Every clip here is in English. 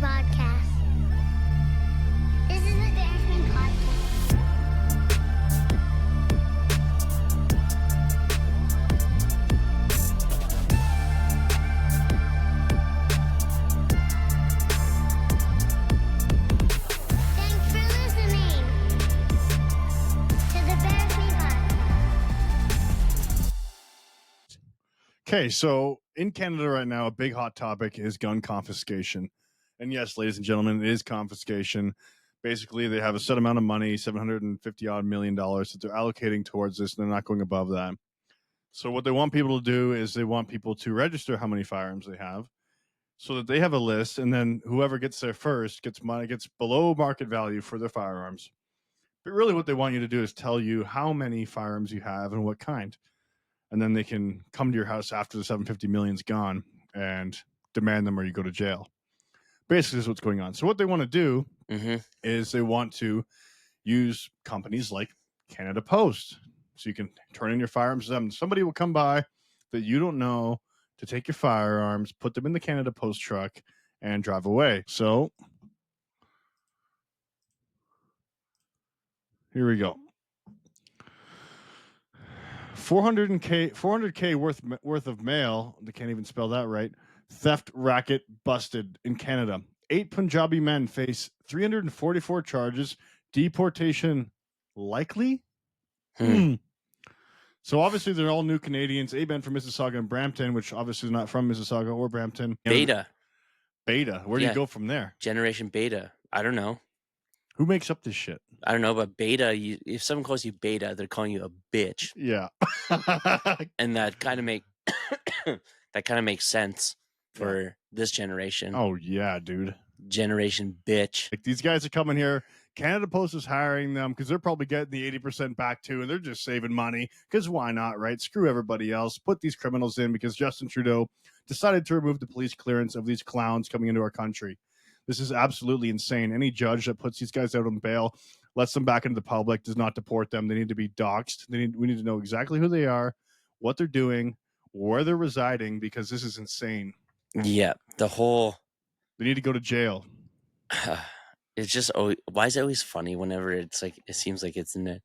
podcast. This is the Bearsman podcast. Thanks for listening to the Bearsman podcast. Okay, so in Canada right now, a big hot topic is gun confiscation. And yes, ladies and gentlemen, it is confiscation. Basically, they have a set amount of money, $750 million that they're allocating towards this, and they're not going above that. So what they want people to do is they want people to register how many firearms they have so that they have a list, and then whoever gets there first gets below market value for their firearms. But really what they want you to do is tell you how many firearms you have and what kind. And then they can come to your house after the 750 million's gone and demand them or you go to jail. Basically, this is what's going on. So what they want to do is they want to use companies like Canada Post. So you can turn in your firearms to them. Somebody will come by that you don't know to take your firearms, put them in the Canada Post truck, and drive away. So here we go. 400K worth of mail. They can't even spell that right. Theft racket busted in Canada. 8 Punjabi men face 344 charges. Deportation likely. So obviously they're all new Canadians. 8 men from Mississauga and Brampton, which obviously is not from Mississauga or Brampton. Beta. Where do you go from there? Generation Beta. I don't know. Who makes up this shit? I don't know, but Beta, if someone calls you Beta, they're calling you a bitch. Yeah. And that kind of makes sense for this generation. Oh yeah, dude. Generation bitch. Like these guys are coming here. Canada Post is hiring them because they're probably getting the 80% back too, and they're just saving money because why not, right? Screw everybody else. Put these criminals in because Justin Trudeau decided to remove the police clearance of these clowns coming into our country. This is absolutely insane. Any judge that puts these guys out on bail, lets them back into the public, does not deport them. They need to be doxxed. We need to know exactly who they are, what they're doing, where they're residing, because this is insane. Yeah, They need to go to jail. It's just always, why is it always funny whenever it's like it seems like it's in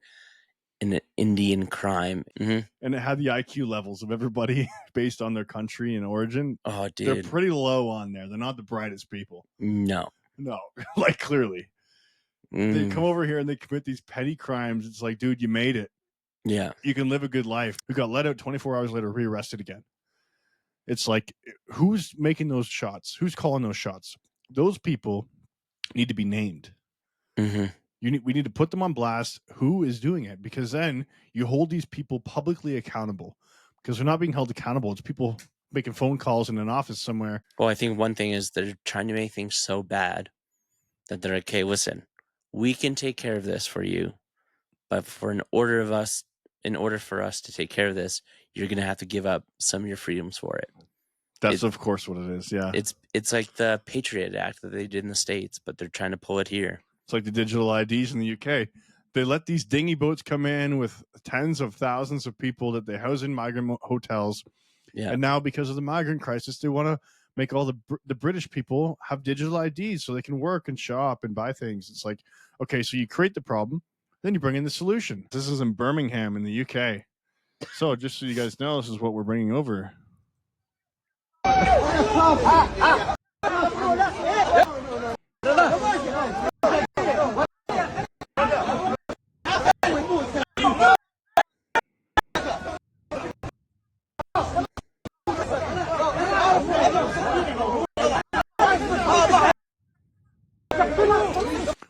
an Indian crime. And it had the IQ levels of everybody based on their country and origin. Oh, dude, they're pretty low on there. They're not the brightest people. No, like clearly. They come over here and they commit these petty crimes. It's like, dude, you made it. Yeah, you can live a good life. We got let out 24 hours later, rearrested again. It's like, who's making those shots? Who's calling those shots? Those people need to be named. We need to put them on blast. Who is doing it? Because then you hold these people publicly accountable. Because they're not being held accountable. It's people making phone calls in an office somewhere. Well, I think one thing is they're trying to make things so bad that they're like, okay, listen, we can take care of this for you, but in order for us to take care of this, you're going to have to give up some of your freedoms for it. That's of course what it is. Yeah. It's like the Patriot Act that they did in the States, but they're trying to pull it here. It's like the digital IDs in the UK. They let these dinghy boats come in with tens of thousands of people that they house in migrant hotels. Yeah. And now because of the migrant crisis, they want to make all the British people have digital IDs so they can work and shop and buy things. It's like, okay, so you create the problem, then you bring in the solution. This is in Birmingham in the UK. So just so you guys know, this is what we're bringing over.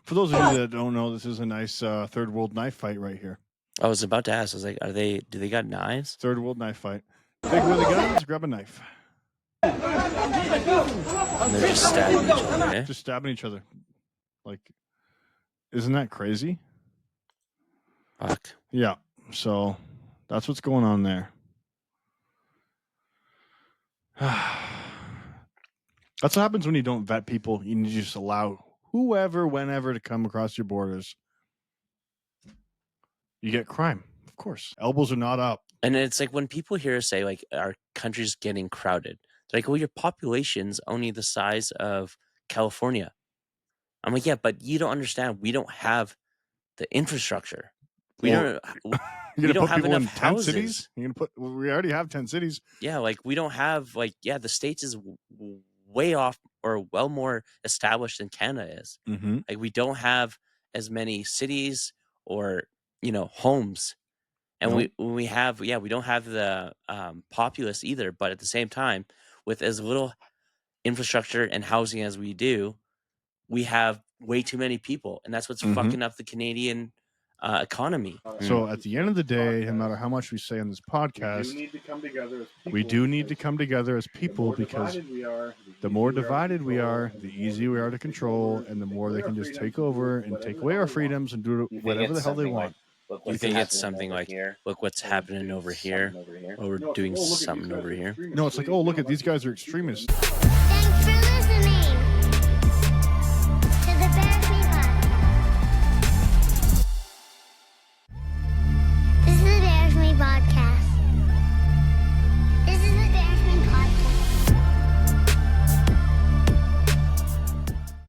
For those of you that don't know, this is a nice third world knife fight right here. I was about to ask, I was like, do they got knives? Third world knife fight. Take away the guns, grab a knife. And they're just stabbing each other, eh? Just stabbing each other. Like, isn't that crazy? Fuck. Yeah. So that's what's going on there. That's what happens when you don't vet people. You need to just allow whoever, whenever to come across your borders. You get crime, of course. Elbows are not up. And it's like when people hear us say, like, our country's getting crowded, it's like, well, your population's only the size of California. I'm like, yeah, but you don't understand. We don't have the infrastructure. We Well, don't. You're We gonna don't put have people in enough 10 cities? houses. You're gonna put? Well, we already have 10 cities. Yeah, like we don't have the States is way off or well more established than Canada is. Mm-hmm. Like we don't have as many cities or homes, and Nope. we have we don't have the populace either. But at the same time, with as little infrastructure and housing as we do, we have way too many people, and that's what's Mhm. fucking up the Canadian economy. So at the end of the day, no matter how much we say on this podcast, we do need to come together as people because the more divided we are, the easier we are to control, and the more they can just take over and take away our freedoms and do whatever the hell they want. You think it's something like, look what's happening over here, or we're doing something over here? No, it's like, oh, look at these guys are extremists.